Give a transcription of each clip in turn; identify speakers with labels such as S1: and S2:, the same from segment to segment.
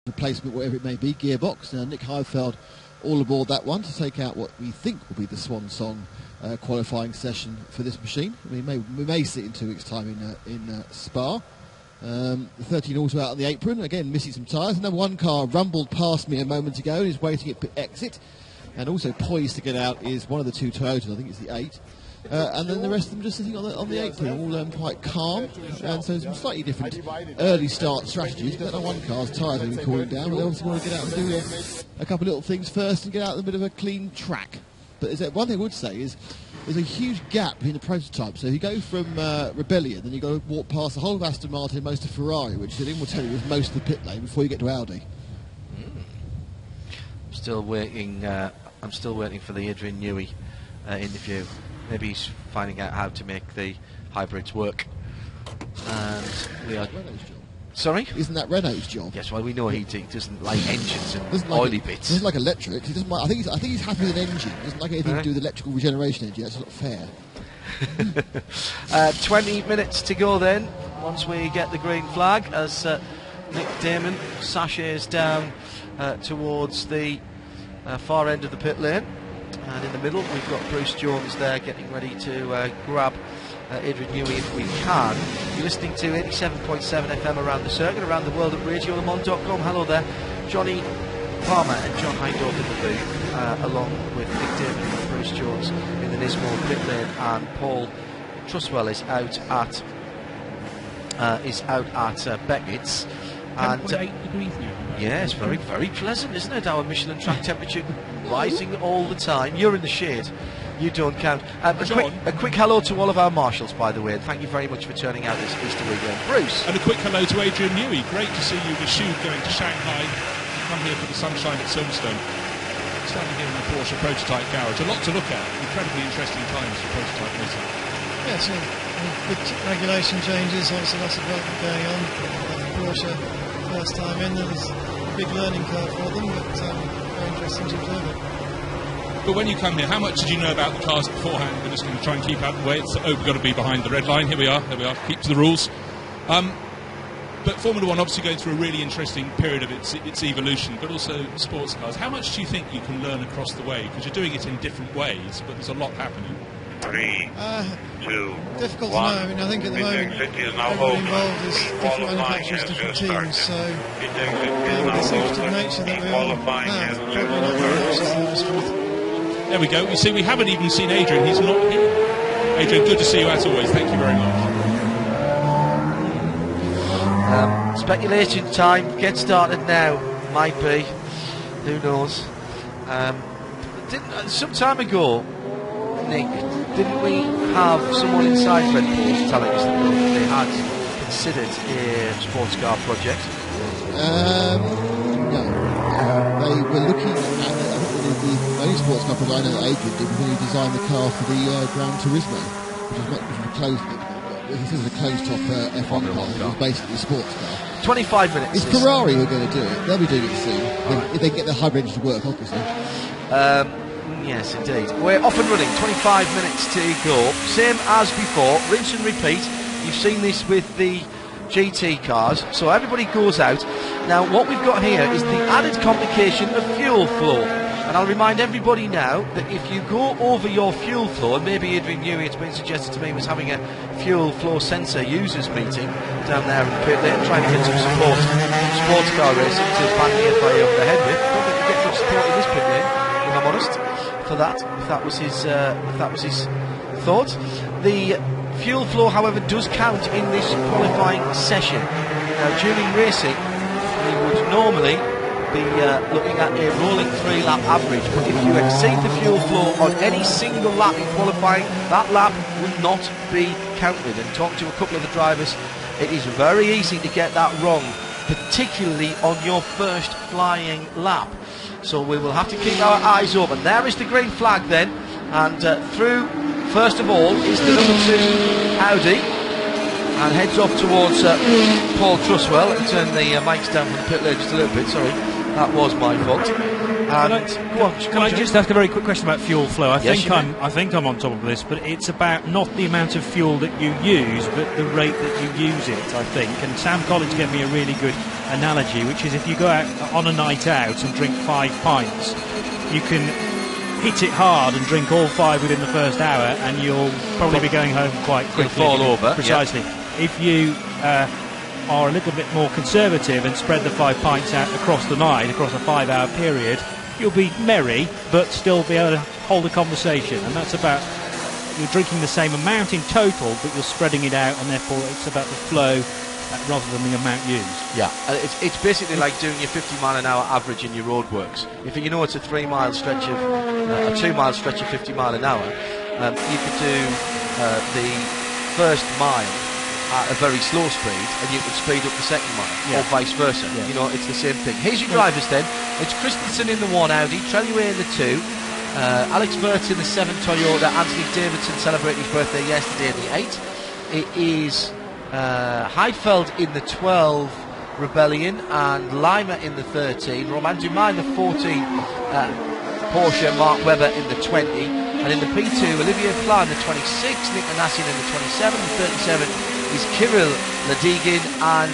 S1: replacement, whatever it may be, gearbox. Nick Heidfeld all aboard that one to take out what we think will be the swan song qualifying session for this machine. We may see it in 2 weeks' time in Spa. The 13 also out on the apron, again missing some tyres. Number one car rumbled past me a moment ago and is waiting at exit. And also poised to get out is one of the two Toyotas, I think it's the 8. And then the rest of them just sitting on the apron, all quite calm. And so some slightly different early start strategies. But that one car's tyres have been cooling down, but they obviously want to get out and do a couple of little things first and get out on a bit of a clean track. But one thing I would say is there's a huge gap between the prototypes. So if you go from Rebellion, then you've got to walk past the whole of Aston Martin, most of Ferrari, which I think will tell you is most of the pit lane before you get to Audi. I'm still waiting for the Adrian Newey interview. Maybe he's finding out how to make the hybrids work. And we are. Sorry? Isn't that Renault's job? Yes, well, we know he doesn't like engines and oily bits. He doesn't like electric. He doesn't like, I think he's happy with an engine. He doesn't like anything to do with electrical regeneration engine. That's not fair.
S2: 20 minutes to go then, once we get the green flag, as Nick Damon sachets down towards the far end of the pit lane. And in the middle, we've got Bruce Jones there getting ready to grab Adrian Newey if we can. You're listening to 87.7 FM around the circuit, around the world at RadioLeMans.com. Hello there, Johnny Palmer and John Hindorf in the booth, along with Nick Damon and Bruce Jones in the Nismo pit lane, and Paul Truswell is out at Beckett's. And
S3: 10.8 degrees now.
S2: Yes, very, very pleasant, isn't it? Our Michelin track temperature rising all the time. You're in the shade. You don't count. A quick hello to all of our marshals, by the way, and thank you very much for turning out this Easter weekend. Bruce.
S3: And a quick hello to Adrian Newey. Great to see you with Shu going to Shanghai. Come here for the sunshine at Silverstone. Standing here in the Porsche prototype garage. A lot to look at. Incredibly interesting times for prototype racing.
S4: Yes, with regulation changes, obviously lots of development going on. Porsche, first time in, there was a big learning curve for them, but very interesting to observe it.
S3: But when you come here, how much did you know about the cars beforehand? We're just going to try and keep out the way. We've got to be behind the red line. Here we are. Keep to the rules. But Formula One obviously going through a really interesting period of its evolution, but also sports cars. How much do you think you can learn across the way? Because you're doing it in different ways, but there's a lot happening.
S5: 3, 2,
S4: difficult
S5: 1.
S4: to know. I mean, I think at the moment everybody involved is different manufacturers, different teams, so this interesting nature that we all have, probably not very much as the industry.
S3: There we go. You see, we haven't even seen Adrian. He's not here. Adrian, good to see you as always. Thank you very much.
S2: Speculation time. Get started now. Might be. Who knows? Some time ago, Nick, didn't we have someone inside Red Bull telling us that they had considered a sports car project?
S1: No. They were looking at the only sports car project I know that Adrian did when he designed the car for the Gran Turismo, which was a closed. This is a closed-top F1 car. It was basically a sports car.
S2: 25 minutes.
S1: It's Ferrari who are going to do it. They'll be doing it soon if they get the hybrid engine to work, obviously.
S2: Yes, indeed. We're off and running. 25 minutes to go. Same as before. Rinse and repeat. You've seen this with the GT cars. So everybody goes out. Now, what we've got here is the added complication of fuel flow. And I'll remind everybody now that if you go over your fuel flow, and maybe Adrian Newey, it's been suggested to me, was having a fuel flow sensor users meeting down there in the pit lane, trying to get some support, sports car racing to bang the FIA over the head with. I don't think you get much support in this pit lane, if I'm honest, for that, if that was his thought. The fuel flow, however, does count in this qualifying session. Now, during racing, we would normally be looking at a rolling 3-lap average, but if you exceed the fuel flow on any single lap in qualifying, that lap will not be counted. And talking to a couple of the drivers, it is very easy to get that wrong, particularly on your first flying lap. So we will have to keep our eyes open. There is the green flag then, and through, first of all, is the number 2 Audi, and heads off towards Paul Truswell. Let me turn the mics down from the pit lane just a little bit, sorry. That was my fault.
S6: Can I just ask a very quick question about fuel flow? I
S2: Yes,
S6: think I'm on top of this, but it's about not the amount of fuel that you use, but the rate that you use it, I think. And Sam Collins gave me a really good analogy, which is if you go out on a night out and drink 5 pints, you can hit it hard and drink all 5 within the first hour, and you'll probably be going home quite quickly.
S2: You'll fall over.
S6: Precisely.
S2: Yeah.
S6: If you are a little bit more conservative and spread the 5 pints out across the night, across a 5-hour period, you'll be merry, but still be able to hold a conversation. And that's about, you're drinking the same amount in total, but you're spreading it out, and therefore it's about the flow rather than the amount used.
S2: Yeah, it's basically like doing your 50 mile an hour average in your roadworks. If you know it's a 3 mile stretch of a 2 mile stretch of 50 mile an hour, you could do the first mile at a very slow speed, and you could speed up the second mile, or vice versa. Yeah. You know, it's the same thing. Here's your drivers then. It's Christensen in the 1 Audi, Trellier in the 2, Alex Wirtz in the 7 Toyota, Anthony Davidson celebrating his birthday yesterday in the 8. It is Heidfeld in the 12 Rebellion, and Lima in the 13, Romain Dumas in the 14 Porsche, Mark Webber in the 20, and in the P2 Olivier Pla in the 26, Nick Manassian in the 27, the 37 is Kirill Ladygin, and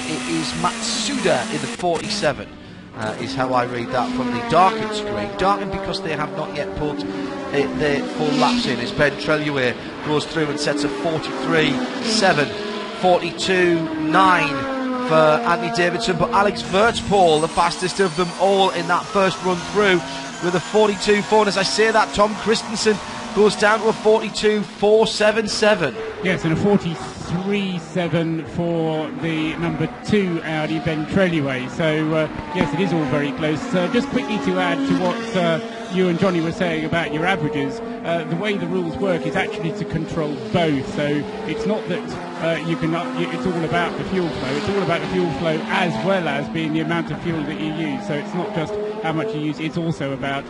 S2: it is Matsuda in the 47, is how I read that from the darkened screen. Darkened because they have not yet put their full laps in, as Ben Trellier goes through and sets a 43.7, 42.9 for Anthony Davidson, but Alex Wirtz, Paul, the fastest of them all in that first run through with a 42.4, and as I say that, Tom Christensen goes down to a 42.477.
S7: Yes, and a 43.7 for the number 2 Audi, Ben Trellier. So, yes, it is all very close. Just quickly to add to what you and Johnny were saying about your averages, the way the rules work is actually to control both. So it's not that it's all about the fuel flow. It's all about the fuel flow as well as being the amount of fuel that you use. So it's not just how much you use, it's also about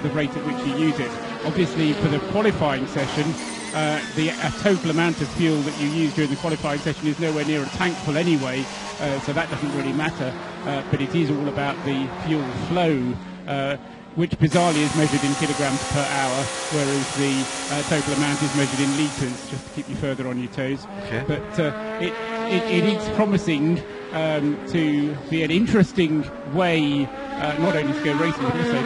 S7: the rate at which you use it. Obviously, for the qualifying session, the total amount of fuel that you use during the qualifying session is nowhere near a tank full anyway, so that doesn't really matter. But it is all about the fuel flow, which bizarrely is measured in kilograms per hour, whereas the total amount is measured in litres, just to keep you further on your toes. Okay. But it is promising to be an interesting way, not only to go racing, but also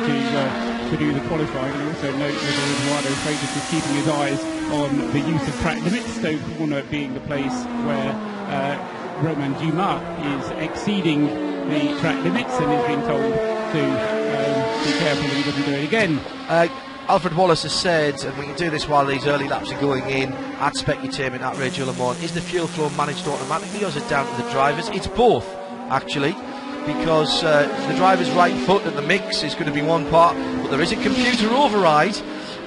S7: to do the qualifying. And also note that Eduardo Freitas is keeping his eyes on the use of track limits, Stoke Corner being the place where Romain Dumas is exceeding the track limits and is being told to be careful that he doesn't do it again.
S2: Alfred Wallace has said, and we can do this while these early laps are going in, at Specutainment, at Radio Le Mans, is the fuel flow managed automatically or is it down to the drivers? It's both, actually, because the driver's right foot at the mix is going to be one part, but there is a computer override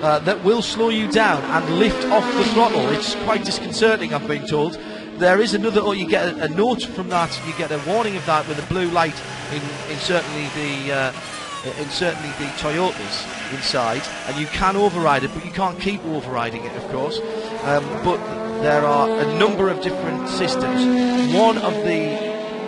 S2: that will slow you down and lift off the throttle. It's quite disconcerting, I've been told. There is another, or you get a note from that, you get a warning of that with a blue light in certainly the Toyotas inside, and you can override it, but you can't keep overriding it, of course. But there are a number of different systems. One of the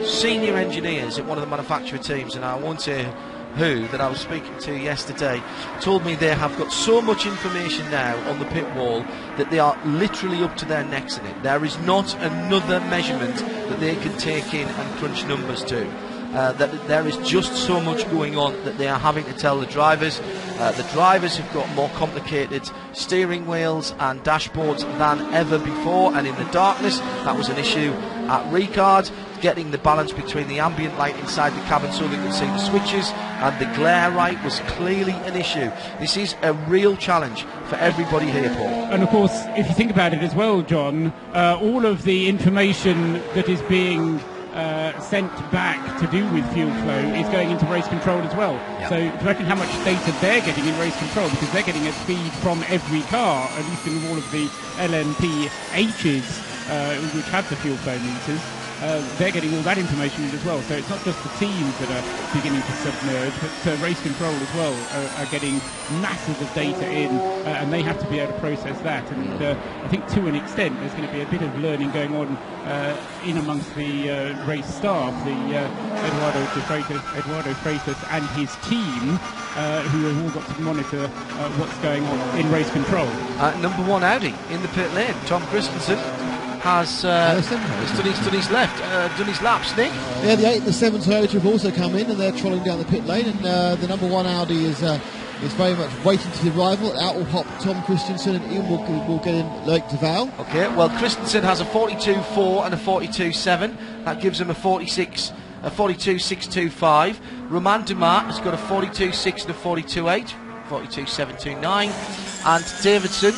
S2: senior engineers at one of the manufacturer teams, and I won't say who, that I was speaking to yesterday, told me they have got so much information now on the pit wall that they are literally up to their necks in it. There is not another measurement that they can take in and crunch numbers to. That there is just so much going on that they are having to tell the drivers. The drivers have got more complicated steering wheels and dashboards than ever before, and in the darkness that was an issue at Ricard, getting the balance between the ambient light inside the cabin so they could see the switches, and the glare light was clearly an issue. This is a real challenge for everybody here, Paul.
S7: And of course, if you think about it as well, John, all of the information that is being sent back to do with fuel flow is going into race control as well. Yep. So do you reckon how much data they're getting in race control, because they're getting a feed from every car, at least in all of the LMP H's which have the fuel flow meters. they're getting all that information in as well. So it's not just the teams that are beginning to submerge, but race control as well are getting masses of data in, and they have to be able to process that. And I think to an extent there's going to be a bit of learning going on in amongst the race staff, the Eduardo Freitas and his team, who have all got to monitor what's going on in race control.
S2: Number 1 Audi in the pit lane. Tom Christensen has done his laps, Nick.
S1: Yeah, the 8 and the 7 Toyota have also come in, and they're trolling down the pit lane, and the number 1 Audi is very much waiting to the arrival. Out will hop Tom Christensen, and in will get in Loic Duval.
S2: Okay, well, Christensen has a 42.4 and a 42.7. That gives him a 42.625. Romain Dumas has got a 42.6 and a 42.8. 42.729, and Davidson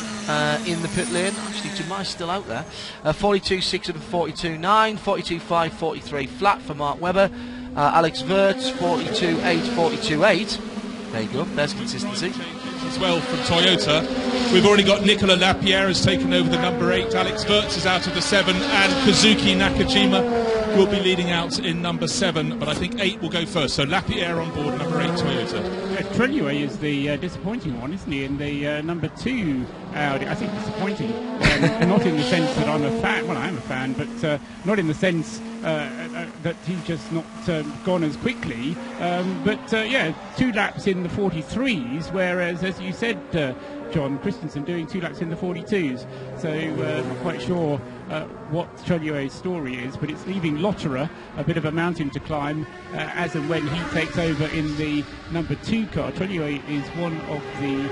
S2: in the pit lane. Actually, Dumas still out there. 42.6 and a 42.9, 42.5, 43 flat for Mark Webber. Alex Wirtz 42.8, 42.8. There you go. There's consistency.
S3: As well from Toyota. We've already got Nicolas Lapierre has taken over the number 8. Alex Wirtz is out of the 7, and Kazuki Nakajima will be leading out in number 7, but I think 8 will go first. So Lapierre on board, number 8 Toyota.
S7: Treluay is the disappointing one, isn't he? In the number 2 Audi. I think disappointing. Not in the sense that I'm a fan. Well, I am a fan, but not in the sense that he's just not gone as quickly. But 2 laps in the 43s, whereas, as you said, John, Christensen doing 2 laps in the 42s. So not quite sure what Treluay's story is, but it's leaving Lotterer a bit of a mountain to climb as and when he takes over in the number 2 car. Treluay is one of the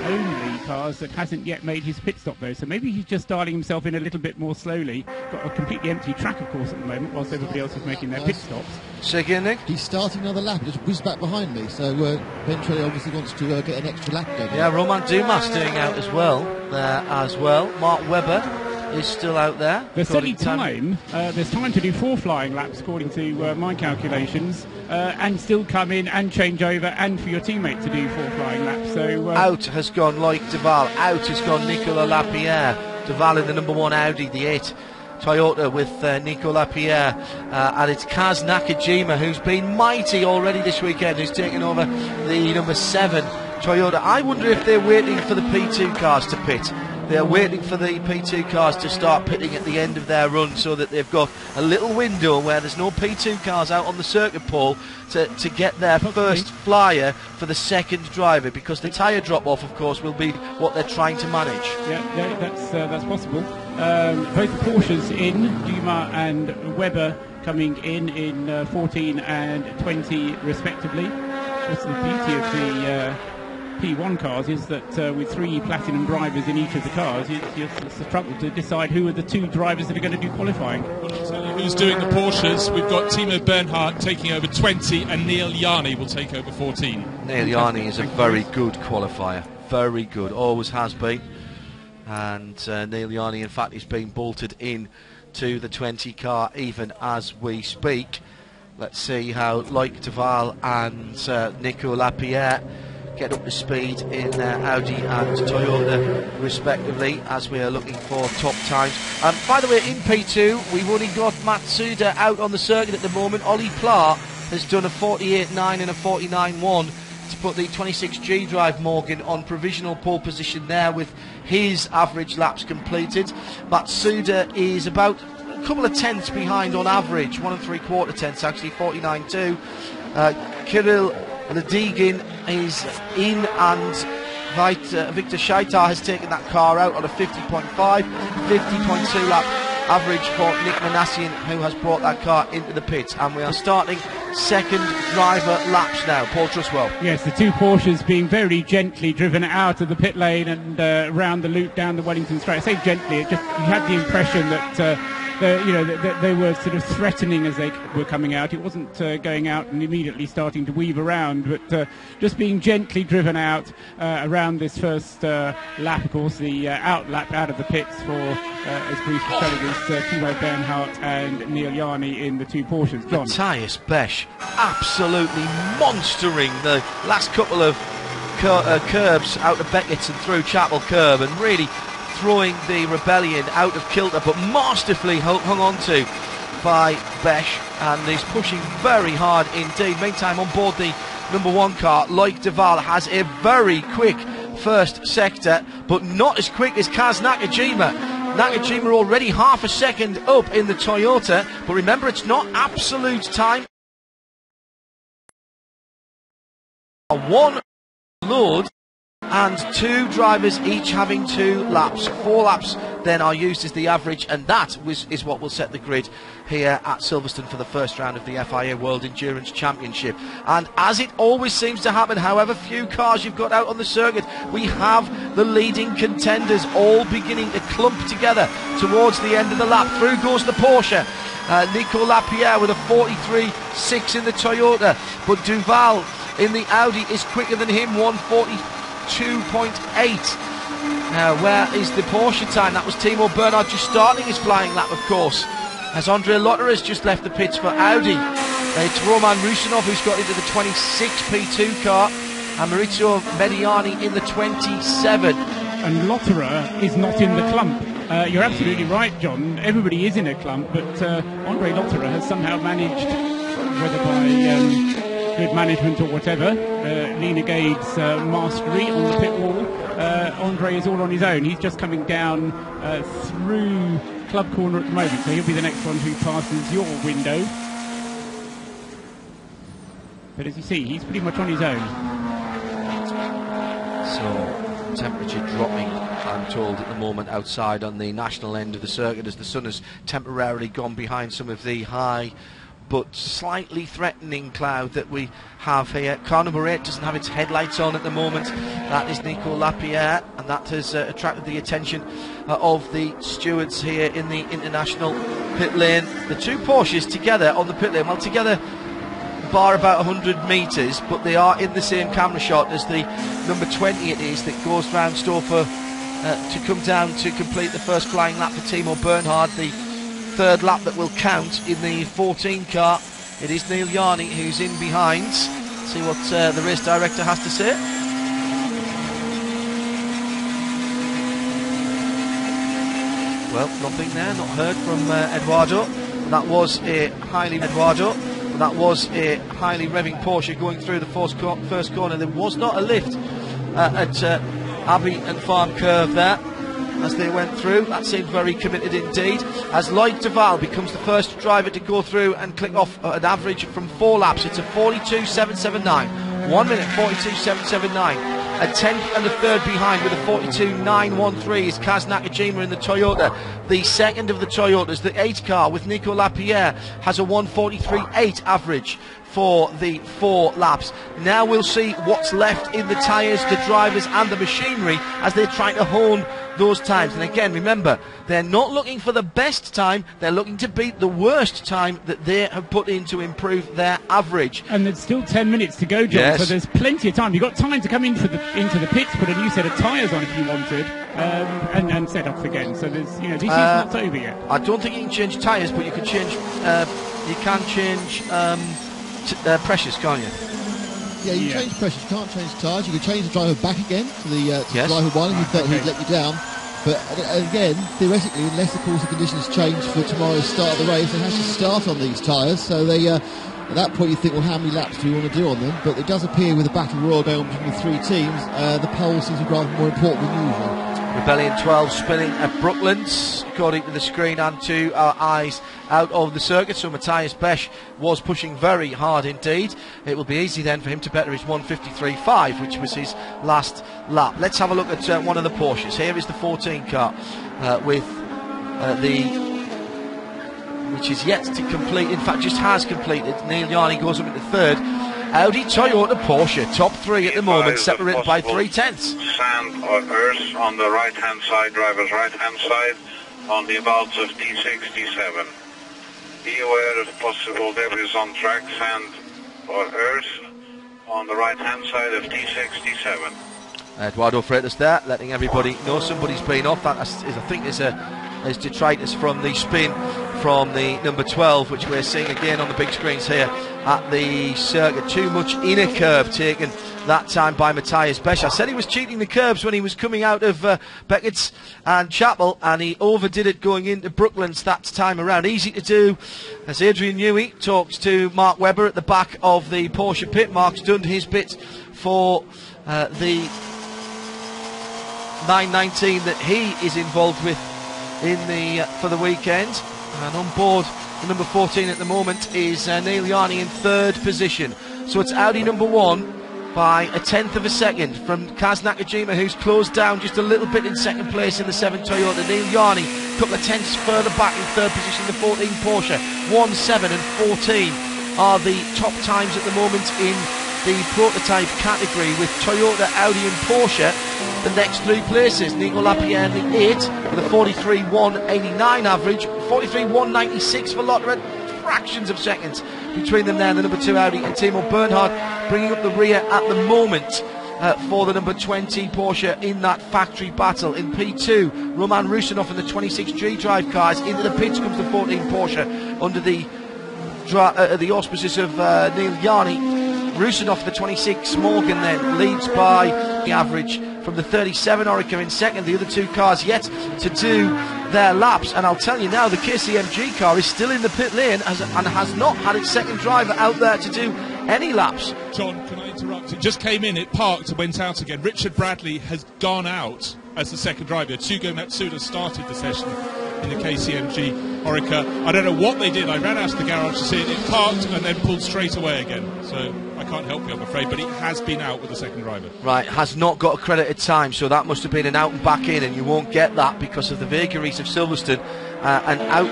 S7: only cars that hasn't yet made his pit stop, though, so maybe he's just dialing himself in a little bit more slowly. Got a completely empty track, of course, at the moment, whilst everybody else is making their pit stops.
S2: Say again, Nick?
S1: He's starting another lap, just whizzed back behind me, so Ben Treluay obviously wants to get an extra lap going.
S2: Yeah, Romain Dumas doing out as well, Mark Webber is still out there.
S7: There's time to do 4 flying laps, according to my calculations, and still come in and change over, and for your teammate to do 4 flying laps. So
S2: out has gone Loic Duval, out has gone Nicolas Lapierre. Duval in the number 1 Audi, the 8 Toyota with Nicolas Lapierre, and it's Kaz Nakajima, who's been mighty already this weekend, who's taken over the number 7 Toyota. I wonder if they're waiting for the P2 cars to pit. They're waiting for the P2 cars to start pitting at the end of their run, so that they've got a little window where there's no P2 cars out on the circuit pole to get their first flyer for the second driver, because the tyre drop-off, of course, will be what they're trying to manage.
S7: Yeah, that's possible. Both Porsches in, Dumas and Webber coming in 14 and 20 respectively. What's the beauty of the P1 cars is that with 3 platinum drivers in each of the cars, it's a struggle to decide who are the 2 drivers that are going to do qualifying.
S3: Well, I'll tell you who's doing the Porsches. We've got Timo Bernhardt taking over 20, and Neil Yarni will take over 14.
S2: Neil Yarni is a very good qualifier, very good, always has been. And Neil Yarni, in fact, is being bolted in to the 20 car even as we speak. Let's see how Loic Duval and Nicolas Lapierre get up to speed in Audi and Toyota respectively, as we are looking for top times. By the way, in P2 we've only got Matsuda out on the circuit at the moment. Ollie Pla has done a 48.9 and a 49.1 to put the 26G drive Morgan on provisional pole position there, with his average laps completed. Matsuda is about a couple of tenths behind on average, 1 3/4 tenths actually, 49.2. Kirill Ledygin is in, and Victor Shaitar has taken that car out on a 50.5, 50.2 lap average for Nick Manassian, who has brought that car into the pits. And we are starting second driver laps now. Paul Truswell.
S7: Yes, the 2 Porsches being very gently driven out of the pit lane and round the loop down the Wellington Straight. I say gently, you had the impression that they were sort of threatening as they were coming out. It wasn't going out and immediately starting to weave around, but just being gently driven out around this first lap. Of course, the out lap out of the pits for, as Bruce was telling us, Timo Bernhardt and Neil Yarni in the 2 Porsches. John.
S2: Matthias Besch absolutely monstering the last couple of curbs out of Beckett's and through Chapel Curb, and really throwing the Rebellion out of kilter, but masterfully hung on to by Besh, and he's pushing very hard indeed. Meantime, on board the number 1 car, Loic Duval has a very quick first sector, but not as quick as Kaz Nakajima. Nakajima already half a second up in the Toyota, but remember, it's not absolute time. 1 load and 2 drivers each having 2 laps. 4 laps then are used as the average, and that is what will set the grid here at Silverstone for the first round of the FIA World Endurance Championship. And as it always seems to happen, however few cars you've got out on the circuit, we have the leading contenders all beginning to clump together towards the end of the lap. Through goes the Porsche. Nico Lapierre with a 43.6 in the Toyota, but Duval in the Audi is quicker than him, 142.8. Now, where is the Porsche time? That was Timo Bernhard just starting his flying lap, of course, as Andre Lotter has just left the pits for Audi. It's Roman Rusinov who's got into the 26 P2 car, and Maurizio Mediani in the 27.
S7: And Lotterer is not in the clump. You're absolutely right, John. Everybody is in a clump, but Andre Lotterer has somehow managed, whether by good management or whatever, Lena Gade's mastery on the pit wall, Andre is all on his own. He's just coming down through Club Corner at the moment, so he'll be the next one who passes your window. But as you see, he's pretty much on his own.
S2: So, temperature dropping, I'm told, at the moment outside on the national end of the circuit, as the sun has temporarily gone behind some of the high but slightly threatening cloud that we have here. Car number 8 doesn't have its headlights on at the moment. That is Nico Lapierre, and that has attracted the attention of the stewards here in the international pit lane. The 2 Porsches together on the pit lane, well, together bar about 100 metres, but they are in the same camera shot as the number 20 it is that goes round Stouffer to come down to complete the first flying lap for Timo Bernhard, the 3rd lap that will count in the 14 car. It is Neil Yarney who's in behind. See what the race director has to say. Well, nothing there, not heard from Eduardo. That was a highly revving Porsche going through the first corner. There was not a lift at Abbey and Farm Curve there as they went through. That seemed very committed indeed, as Loic Duval becomes the first driver to go through and click off an average from 4 laps. It's a 42.779, 1 minute 42.779. A 10th and a 3rd behind with a 42.913 is Kaz Nakajima in the Toyota. The second of the Toyotas, the 8 car with Nico Lapierre, has a 143.8 average for the 4 laps. Now we'll see what's left in the tyres, the drivers and the machinery as they try to hone those times. And again, remember, they're not looking for the best time, they're looking to beat the worst time that they have put in to improve their average.
S7: And there's still 10 minutes to go, John,
S2: yes.
S7: So there's plenty of time. You've got time to come into the pits, put a new set of tyres on if you wanted, and set off again. So there's, this is not over yet.
S2: I don't think you can change tyres, but you can change pressures, can't you?
S1: Yeah, you can change pressures, you can't change tyres. You can change the driver back again to the driver 1 if you thought he'd let you down. But again, theoretically, unless the course of conditions change for tomorrow's start of the race, it has to start on these tyres. So they, at that point you think, well, how many laps do we want to do on them? But it does appear with the battle royal going on between the 3 teams, the pole seems to be rather more important than usual.
S2: Rebellion 12 spinning at Brooklands, according to the screen and to our eyes out of the circuit. So Matthias Besch was pushing very hard indeed. It will be easy then for him to better his 153.5, which was his last lap. Let's have a look at one of the Porsches. Here is the 14 car with which is yet to complete, in fact just has completed. Neil Yarney goes up into 3rd. Audi, Toyota, Porsche, top 3 at the moment, separated by 3/10.
S5: Sand or earth on the right-hand side, driver's right-hand side, on the abouts of T67. Be aware of possible debris on track, sand or earth on the right-hand side of T67.
S2: Eduardo Freitas there, letting everybody know somebody's been off. That is, I think, is detritus from the spin from the number 12, which we're seeing again on the big screens here at the circuit. Too much inner curb taken that time by Matthias Becher. I said he was cheating the curbs when he was coming out of Beckett's and Chapel, and he overdid it going into Brooklands that time around. Easy to do as Adrian Newey talks to Mark Webber at the back of the Porsche pit. Mark's done his bit for the 919 that he is involved with in the for the weekend. And on board the number 14 at the moment is Neil Yarney in third position. So it's Audi number 1 by a tenth of a second from Kaz Nakajima, who's closed down just a little bit in second place in the 7 Toyota. Neil Yarney a couple of tenths further back in third position, the 14 Porsche. 1, 7 and 14 are the top times at the moment in the prototype category, with Toyota, Audi and Porsche the next 3 places. Nico Lapierre in the 8 with a 43.189 average, 43.196 for Lotterer, fractions of seconds between them there, and the number 2 Audi, and Timo Bernhard bringing up the rear at the moment for the number 20 Porsche in that factory battle. In P2, Roman Rusinov in the 26G drive cars. Into the pits comes the 14 Porsche under the auspices of Neil Yarney. Rusinov, the 26 Morgan, then leads by the average from the 37 Orica in second. The other 2 cars yet to do their laps, and I'll tell you now, the KCMG car is still in the pit lane and has not had its second driver out there to do any laps.
S3: John, can I interrupt? It just came in, it parked and went out again. Richard Bradley has gone out as the second driver. Tsugo Matsuda started the session in the KCMG Orica. I don't know what they did. I ran out of the garage to see it. It parked and then pulled straight away again. So I can't help you, I'm afraid, but it has been out with the second driver. Right,
S2: has not got accredited time, so that must have been an out and back in, and you won't get that because of the vagaries of Silverstone. And out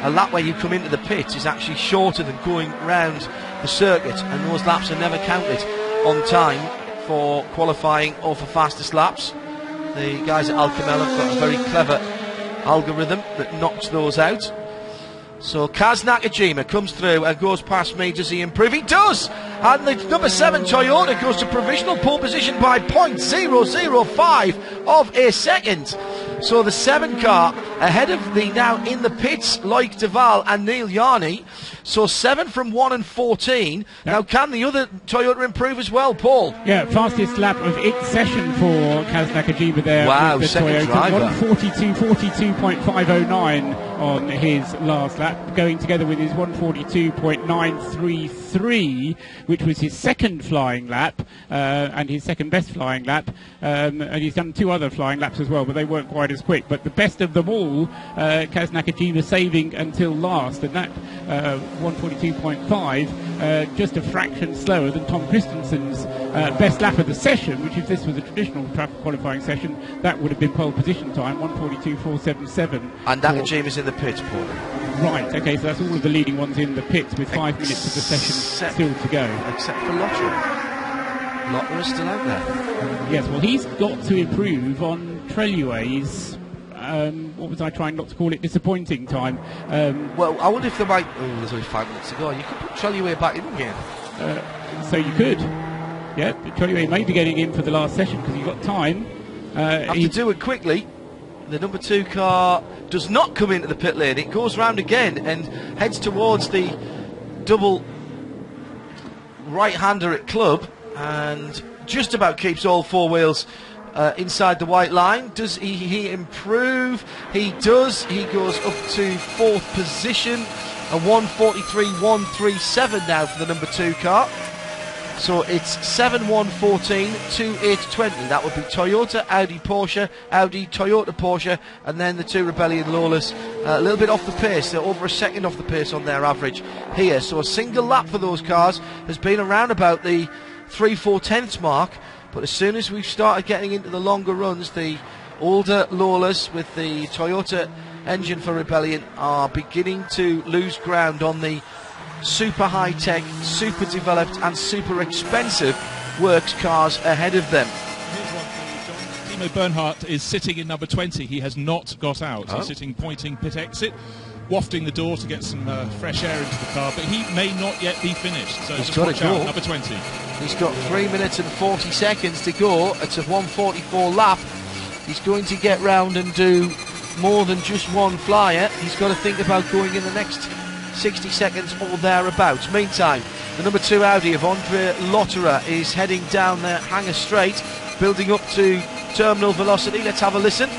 S2: a lap where you come into the pits is actually shorter than going round the circuit, and those laps are never counted on time for qualifying or for fastest laps. The guys at Alcamel have got a very clever algorithm that knocks those out. So Kaz Nakajima comes through and goes past me. Does he improve? He does! And the number 7 Toyota goes to provisional pole position by 0.005 of a second. So the 7 car ahead of the now in the pits Loic Duval and Neil Yarney. So 7 from 1 and 14. Yep. Now can the other Toyota improve as well, Paul?
S7: Yeah, fastest lap of its session for Kaz Nakajima there.
S2: Wow,
S7: with the
S2: second
S7: Toyota.
S2: driver.
S7: 42.509 on his last lap, going together with his 142.933, which was his second flying lap and his second best flying lap. And he's done 2 other flying laps as well, but they weren't quite as quick. But the best of them all, Kaz Nakajima saving until last, and that 142.5, just a fraction slower than Tom Christensen's best lap of the session, which if this was a traditional traffic qualifying session, that would have been pole position time, 142.477.
S2: And Nakajima's in the pits, Paul.
S7: Right, okay, so that's all of the leading ones in the pits with 5 minutes of the session still to go.
S2: Except for Lotterer. Lotterer is still out there.
S7: Yes, well, he's got to improve on Treluay's, what was I trying not to call it, disappointing time.
S2: Well, I wonder if they might... Oh, there's only 5 minutes to go. You could put Treluay back in again.
S7: So you could. Yeah, Treluay may be getting in for the last session because you've got time.
S2: Have to do it quickly. The number 2 car does not come into the pit lane. It goes round again and heads towards the double right-hander at Club and just about keeps all 4 wheels inside the white line. Does he improve? He does. He goes up to 4th position, a 143.137 now for the number 2 car. So it's 7.114, 2.820. That would be Toyota, Audi, Porsche, Audi, Toyota, Porsche, and then the 2 Rebellion Lawless. A little bit off the pace. They're over a second off the pace on their average here. So a single lap for those cars has been around about the 3/4 tenths mark. But as soon as we've started getting into the longer runs, the older Lawless with the Toyota engine for Rebellion are beginning to lose ground on the super high-tech, super developed and super expensive works cars ahead of them.
S3: Here's one for you, John. Timo Bernhardt is sitting in number 20. He has not got out. He's sitting pointing pit exit, wafting the door to get some fresh air into the car, but he may not yet be finished. So
S2: he's got to go.
S3: Number 20.
S2: He's got 3 minutes and 40 seconds to go. It's a 144 lap. He's going to get round and do more than just one flyer. He's got to think about going in the next 60 seconds or thereabouts. Meantime, the number 2 Audi of Andre Lotterer is heading down the Hangar Straight, building up to terminal velocity. Let's have a listen.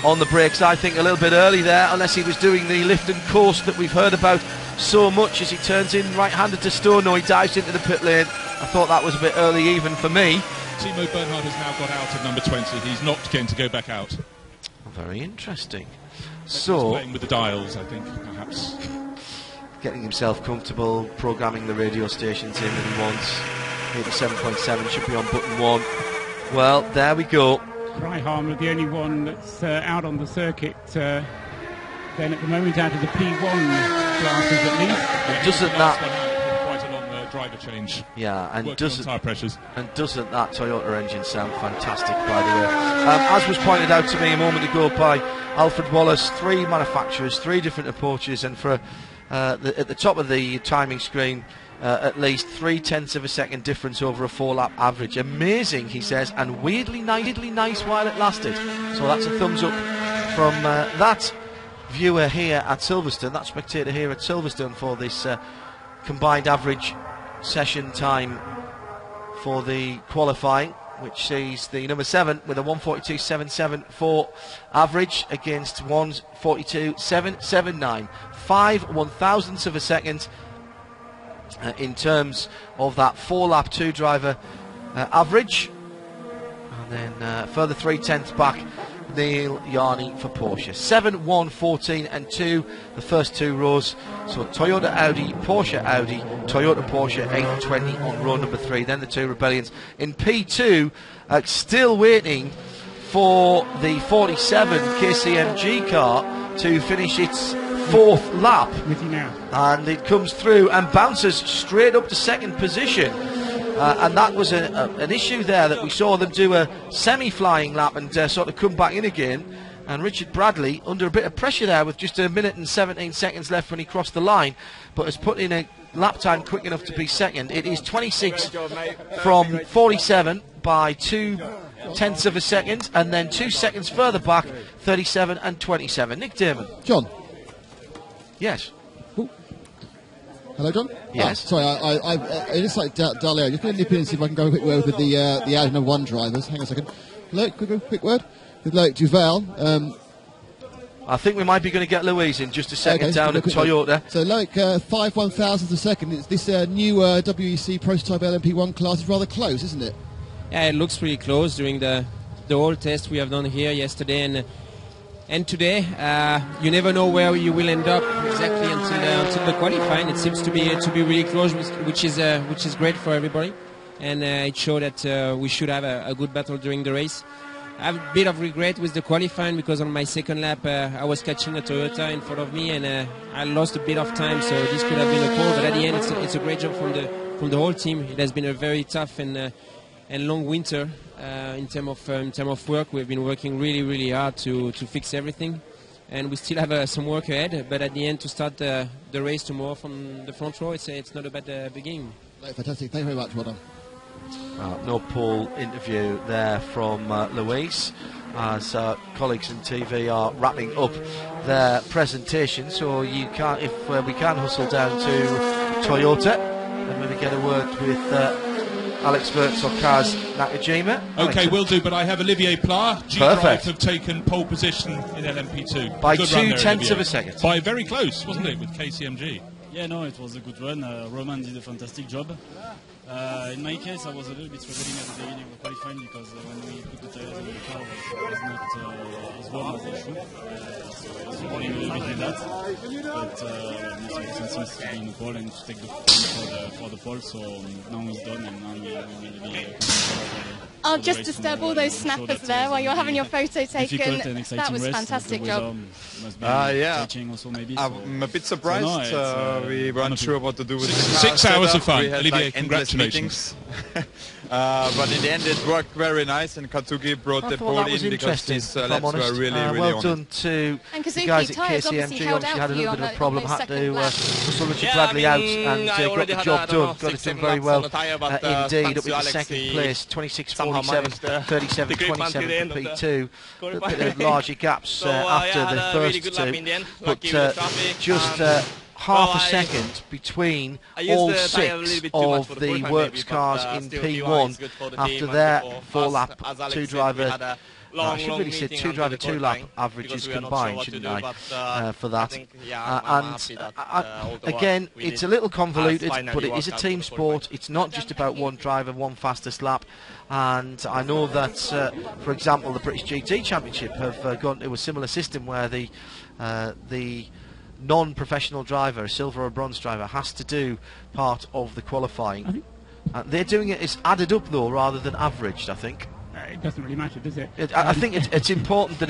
S2: On the brakes, I think a little bit early there, unless he was doing the lift and course that we've heard about so much as he turns in right-handed to Stone. No, he dives into the pit lane. I thought that was a bit early even for me.
S3: Timo Bernhard has now got out of number 20. He's not going to go back out.
S2: Very interesting.
S3: He's
S2: So,
S3: playing with the dials, I think, perhaps.
S2: getting himself comfortable, programming the radio stations in that he wants. Maybe 7.7 should be on button 1. Well, there we go.
S7: Freihammer, the only one that's out on the circuit, then at the moment out of the P1 classes at least.
S3: Yeah,
S2: Doesn't that...
S3: quite a long driver change.
S2: Yeah, and doesn't
S3: tyre pressures.
S2: And doesn't that Toyota engine sound fantastic, by the way? As was pointed out to me a moment ago by Alfred Wallace, 3 manufacturers, 3 different approaches, and for at the top of the timing screen, at least 0.3 of a second difference over a 4-lap average. Amazing, he says, and weirdly nice while it lasted. So that's a thumbs up from that viewer here at Silverstone, that spectator here at Silverstone, for this combined average session time for the qualifying, which sees the number 7 with a 1:42.774 average against 1:42.779. 5 1,000ths of a second in terms of that 4-lap 2-driver average, and then further 0.3 back Neil Yarney for Porsche. 7, 1, 14 and 2, the first 2 rows. So Toyota, Audi, Porsche, Audi, Toyota, Porsche, 8 and 20 on row number 3. Then the 2 Rebellions in P2, still waiting for the 47 KCMG car to finish its 4th lap, and it comes through and bounces straight up to 2nd position, and that was an issue there, that we saw them do a semi-flying lap and sort of come back in again, and Richard Bradley under a bit of pressure there with just 1 minute and 17 seconds left when he crossed the line, but has put in a lap time quick enough to be 2nd. It is 26 from 47 by 0.2 of a second, and then 2 seconds further back, 37 and 27. Nick Damon.
S1: John.
S2: Yes.
S1: Ooh. Hello, John?
S2: Yes.
S1: Sorry, it looks like Dalia. Just going to nip in and see if I can go a quick word with the Audi number 1 drivers. Hang on a second. Hello, quick word with Loic Duval.
S2: I think we might be going to get Louise in just a second down at Toyota.
S1: So Loic, 5 1,000ths a second. This new WEC prototype LMP1 class is rather close, isn't it?
S8: Yeah, it looks really close during the whole test we have done here yesterday and today. You never know where you will end up exactly until the qualifying. It seems to be really close, which is great for everybody, and it showed that we should have a good battle during the race. I have a bit of regret with the qualifying because on my 2nd lap I was catching a Toyota in front of me, and I lost a bit of time, so this could have been a pole. But at the end, it's a great job from the whole team. It has been a very tough and long winter. In terms of work, we've been working really hard to fix everything, and we still have some work ahead. But at the end, to start the race tomorrow from the front row, it's not a bad beginning.
S1: Fantastic, thank you very much. Well done.
S2: No pole interview there from Louise, as colleagues in TV are wrapping up their presentation. So you can, if we can hustle down to Toyota and maybe get a word with Alex Wirtz or Kaz Nakajima.
S3: Okay, will do, but I have Olivier Pla. G-Drive have taken pole position in LMP2.
S2: By
S3: good
S2: 0.2 of a second.
S3: By very close, wasn't it, with KCMG?
S9: Yeah, no, it was a good run. Roman did a fantastic job. In my case, I was a little bit struggling at the beginning of qualifying because when we put the tires on the car, it was not as warm as they should. So I was struggling a little bit with that. But most important thing is to be in the pole and to take the point for the pole. So now it's done, and now we will be
S10: I'll just disturb all those snappers there while you're having your photo taken. That was a fantastic job.
S11: Yeah, I'm a bit surprised. We weren't sure what to do with it.
S3: 6 hours of fun. Olivier, congratulations.
S11: But in the end, it worked very nice, and Katsuki brought the pole in because his laps were really
S2: well
S11: on
S2: done
S11: it.
S2: to
S10: and
S2: the guys at KCMG. Obviously had a little bit of a problem, had to muscle Richard Bradley out and got the job done. Got it done very well indeed, up into second place, 26.47, 37.27 for P2. A bit of larger gaps after the first two, but just half a second between all 6 of the Works cars in P1 after their 4-lap two-driver. I should really say two-driver, 2-lap averages combined, shouldn't I, for that? And again, it's a little convoluted, but it is a team sport. It's not just about one driver, one fastest lap. And I know that, for example, the British GT Championship have gone to a similar system where the non-professional driver, a silver or bronze driver, has to do part of the qualifying. They're doing it as added up though, rather than averaged, I think.
S7: It doesn't really matter, does it?
S2: I think it's important that